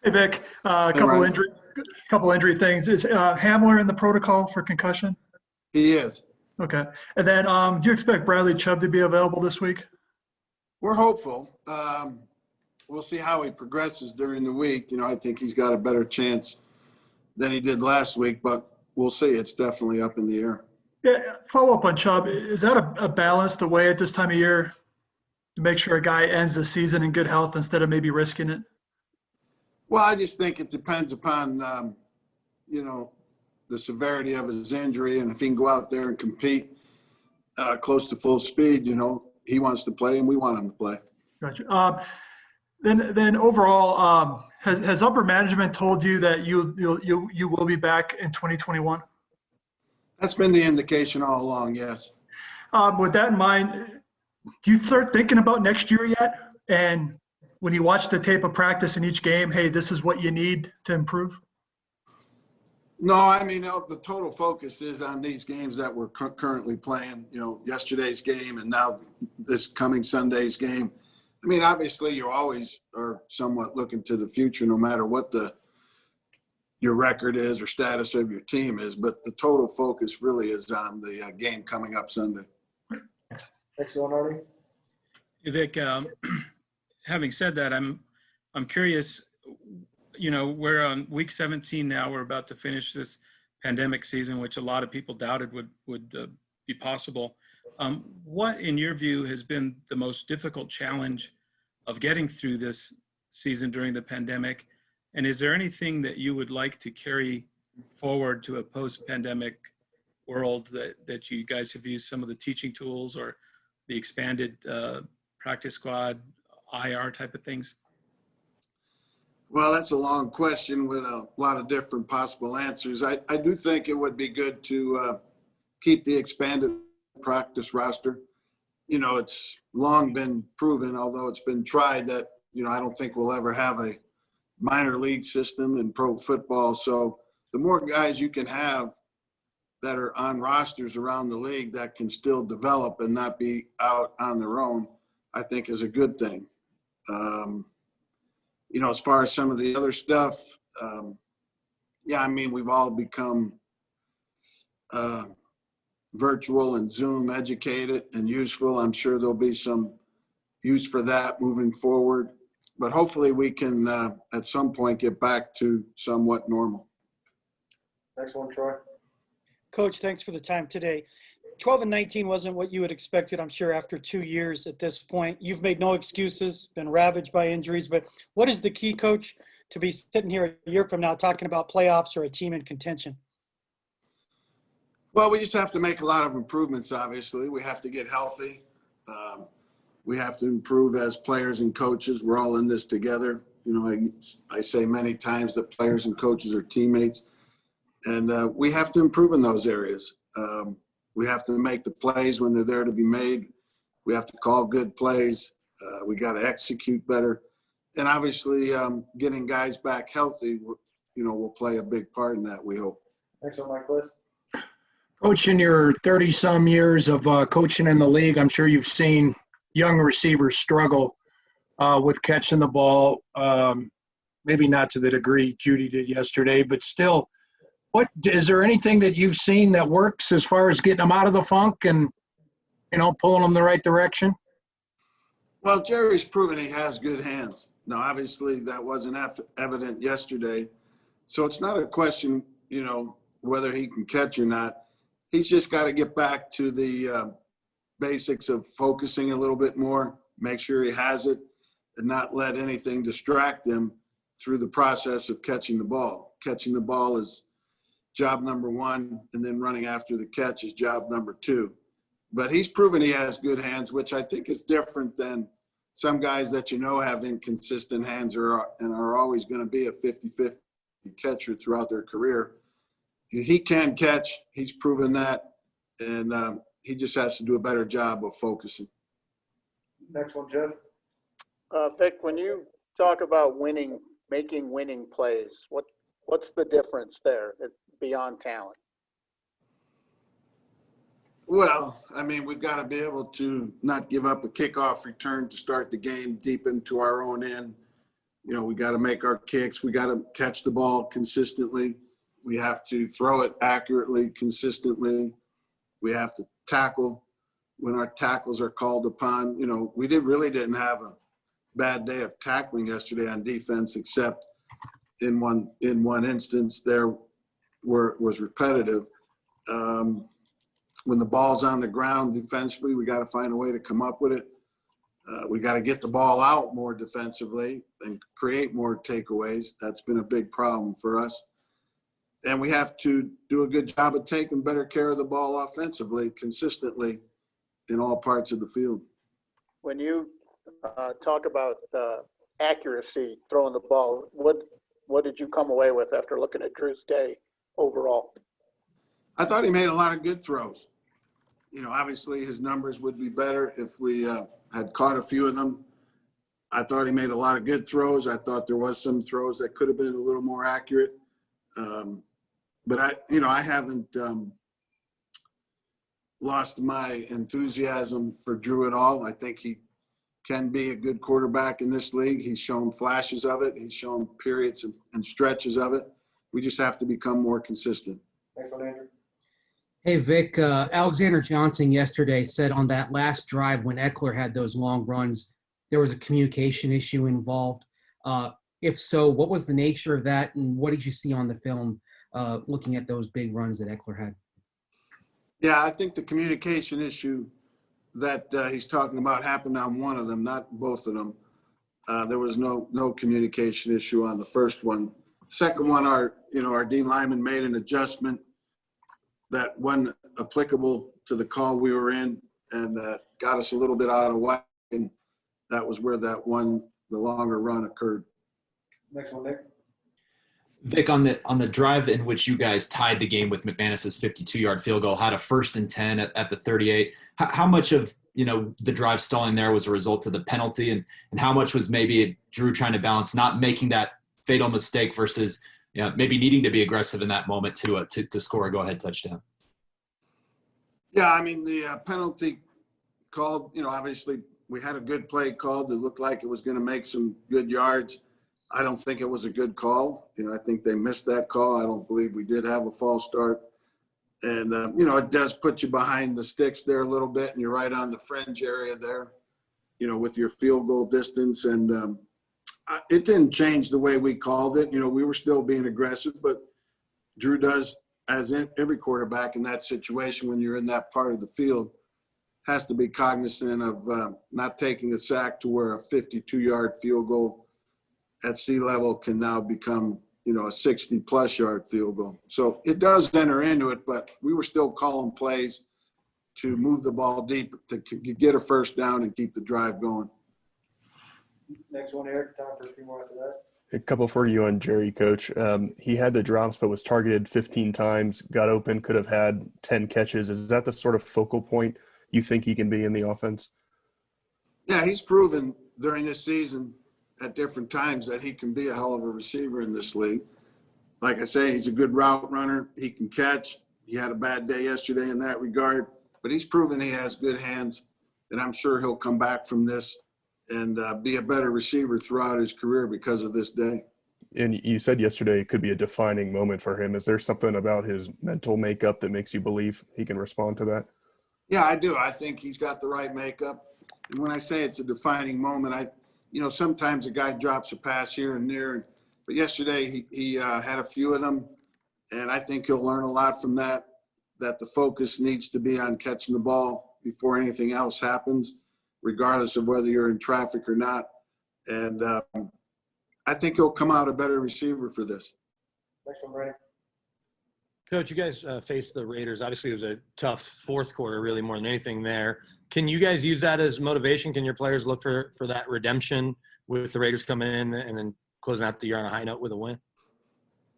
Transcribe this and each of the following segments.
Hey Vic, a Hey, Ryan. couple injury things. Is Hamler in the protocol for concussion? He is. Okay. And then, do you expect Bradley Chubb to be available this week? We're hopeful. We'll see how he progresses during the week. I think he's got a better chance than he did last week, but we'll see. It's definitely up in the air. Yeah. Follow up on Chubb. Is that a balanced way at this time of year to make sure a guy ends the season in good health instead of maybe risking it? Well, I just think it depends upon, you know, the severity of his injury, and if he can go out there and compete close to full speed, he wants to play and we want him to play. Gotcha. Then overall, has upper management told you that you will be back in 2021? That's been the indication all along, yes. With that in mind, do you start thinking about next year yet? And when you watch the tape of practice in each game, hey, this is what you need to improve? No, I mean, the total focus is on these games that we're currently playing, yesterday's game and now this coming Sunday's game. I mean, obviously, you always are somewhat looking to the future, no matter what your record is or status of your team is. But the total focus really is on the game coming up Sunday. Next one, Artie. Vic, having said that, I'm curious. We're on week 17 now. We're about to finish this pandemic season, which a lot of people doubted would be possible. What, in your view, has been the most difficult challenge of getting through this season during the pandemic? And is there anything that you would like to carry forward to a post-pandemic world that you guys have used some of the teaching tools or the expanded practice squad, IR type of things? Well, that's a long question with a lot of different possible answers. I do think it would be good to keep the expanded practice roster. It's long been proven, although it's been tried, that, I don't think we'll ever have a minor league system in pro football. So the more guys you can have that are on rosters around the league that can still develop and not be out on their own, I think is a good thing. As far as some of the other stuff, we've all become virtual and Zoom educated and useful. I'm sure there'll be some use for that moving forward, but hopefully we can at some point get back to somewhat normal. Next one, Troy. Coach, thanks for the time today. 12-19 wasn't what you had expected, I'm sure, after 2 years at this point. You've made no excuses, been ravaged by injuries, but what is the key, Coach, to be sitting here a year from now talking about playoffs or a team in contention? Well, we just have to make a lot of improvements, obviously. We have to get healthy. We have to improve as players and coaches. We're all in this together. I say many times that players and coaches are teammates, and we have to improve in those areas. We have to make the plays when they're there to be made. We have to call good plays. We got to execute better. And obviously, getting guys back healthy, will play a big part in that, we hope. Next one, Mike Liss. Coach, in your 30-some years of coaching in the league, I'm sure you've seen young receivers struggle with catching the ball, maybe not to the degree Jeudy did yesterday, but still, is there anything that you've seen that works as far as getting them out of the funk and, pulling them the right direction? Well, Jerry's proven he has good hands. Now, obviously, that wasn't evident yesterday. So it's not a question, whether he can catch or not. He's just got to get back to the basics of focusing a little bit more, make sure he has it, and not let anything distract him through the process of catching the ball. Catching the ball is job number one, and then running after the catch is job number two. But he's proven he has good hands, which I think is different than some guys that have inconsistent hands and are always going to be a 50-50 catcher throughout their career. He can catch. He's proven that, and he just has to do a better job of focusing. Next one, Jeff. Vic, when you talk about making winning plays, what's the difference there beyond talent? Well, we've got to be able to not give up a kickoff return to start the game deep into our own end we got to make our kicks. We got to catch the ball consistently. We have to throw it accurately, consistently. We have to tackle when our tackles are called upon. We really didn't have a bad day of tackling yesterday on defense, except in one instance there where it was repetitive. When the ball's on the ground defensively, we got to find a way to come up with it. We got to get the ball out more defensively and create more takeaways. That's been a big problem for us. And we have to do a good job of taking better care of the ball offensively, consistently in all parts of the field. When you talk about accuracy, throwing the ball, what did you come away with after looking at Drew's day overall? I thought he made a lot of good throws. Obviously his numbers would be better if we had caught a few of them. I thought he made a lot of good throws. I thought there was some throws that could have been a little more accurate. But I haven't lost my enthusiasm for Drew at all. I think he can be a good quarterback in this league. He's shown flashes of it. He's shown periods and stretches of it. We just have to become more consistent. Next one, Andrew. Hey, Vic, Alexander Johnson yesterday said on that last drive when Eckler had those long runs, there was a communication issue involved. If so, what was the nature of that, and what did you see on the film looking at those big runs that Eckler had? Yeah, I think the communication issue that he's talking about happened on one of them, not both of them. There was no communication issue on the first one. Second one, our D lineman made an adjustment that wasn't applicable to the call we were in, and got us a little bit out of whack. And that was where the longer run occurred. Next one, Nick. Vic, on the drive in which you guys tied the game with McManus's 52-yard field goal, had a 1st and 10 at the 38. How much of the drive stalling there was a result of the penalty, and how much was maybe Drew trying to balance not making that fatal mistake versus maybe needing to be aggressive in that moment to score a go-ahead touchdown? Yeah, I mean, the penalty called, obviously we had a good play called. It looked like it was going to make some good yards. I don't think it was a good call. I think they missed that call. I don't believe we did have a false start. And, it does put you behind the sticks there a little bit, and you're right on the fringe area there, with your field goal distance. And it didn't change the way we called it. We were still being aggressive, but Drew does, as in every quarterback in that situation, when you're in that part of the field, has to be cognizant of not taking a sack to where a 52-yard field goal at sea level can now become, a 60-plus yard field goal. So it does enter into it, but we were still calling plays to move the ball deep, to get a first down and keep the drive going. Next one, Eric. Time for a few more after that. A couple for you on Jerry, Coach. He had the drops, but was targeted 15 times, got open, could have had 10 catches. Is that the sort of focal point you think he can be in the offense? Yeah, he's proven during this season at different times that he can be a hell of a receiver in this league. Like I say, he's a good route runner. He can catch. He had a bad day yesterday in that regard, but he's proven he has good hands, and I'm sure he'll come back from this and be a better receiver throughout his career because of this day. And you said yesterday it could be a defining moment for him. Is there something about his mental makeup that makes you believe he can respond to that? Yeah, I do. I think he's got the right makeup. And when I say it's a defining moment, sometimes a guy drops a pass here and there, but yesterday he had a few of them, and I think he'll learn a lot from that the focus needs to be on catching the ball before anything else happens, regardless of whether you're in traffic or not. And I think he'll come out a better receiver for this. Next one, Brady. Coach, you guys faced the Raiders. Obviously, it was a tough fourth quarter, really more than anything there. Can you guys use that as motivation? Can your players look for that redemption with the Raiders coming in and then closing out the year on a high note with a win?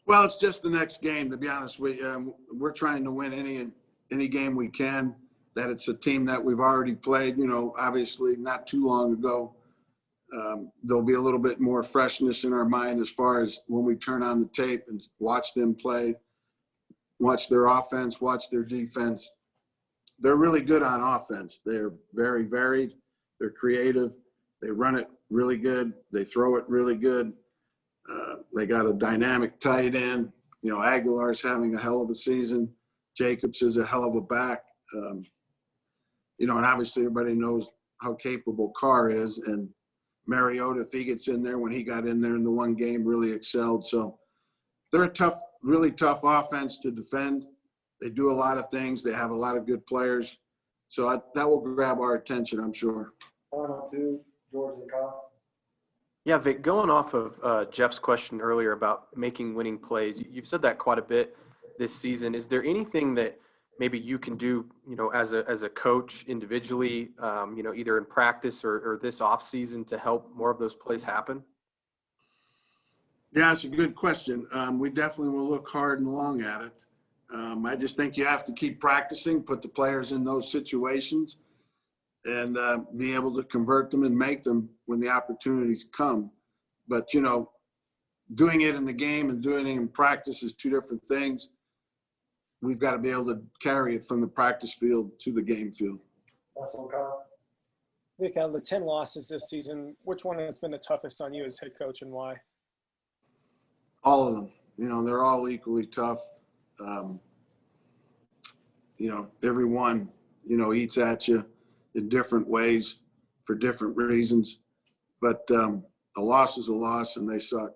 Well, it's just the next game, to be honest with you. We're trying to win any game we can. That it's a team that we've already played, obviously not too long ago. There'll be a little bit more freshness in our mind as far as when we turn on the tape and watch them play, watch their offense, watch their defense. They're really good on offense. They're very varied. They're creative. They run it really good. They throw it really good. They got a dynamic tight end. You know, Aguilar's having a hell of a season. Jacobs is a hell of a back. You know, and obviously everybody knows how capable Carr is. And Mariota, if he gets in there, when he got in there in the one game, really excelled. So they're a tough, really tough offense to defend. They do a lot of things. They have a lot of good players. So that will grab our attention, I'm sure. Final two, George and Kyle. Yeah, Vic, going off of Jeff's question earlier about making winning plays, you've said that quite a bit this season. Is there anything that maybe you can do, you know, as a coach individually, you know, either in practice or this off season to help more of those plays happen? Yeah, it's a good question. We definitely will look hard and long at it. I just think you have to keep practicing, put the players in those situations, and be able to convert them and make them when the opportunities come. But, you know, doing it in the game and doing it in practice is two different things. We've got to be able to carry it from the practice field to the game field. Last one, Kyle. Vic, out of the 10 losses this season, which one has been the toughest on you as head coach and why? All of them. You know, they're all equally tough. You know, every one, you know, eats at you in different ways for different reasons. But a loss is a loss, and they suck.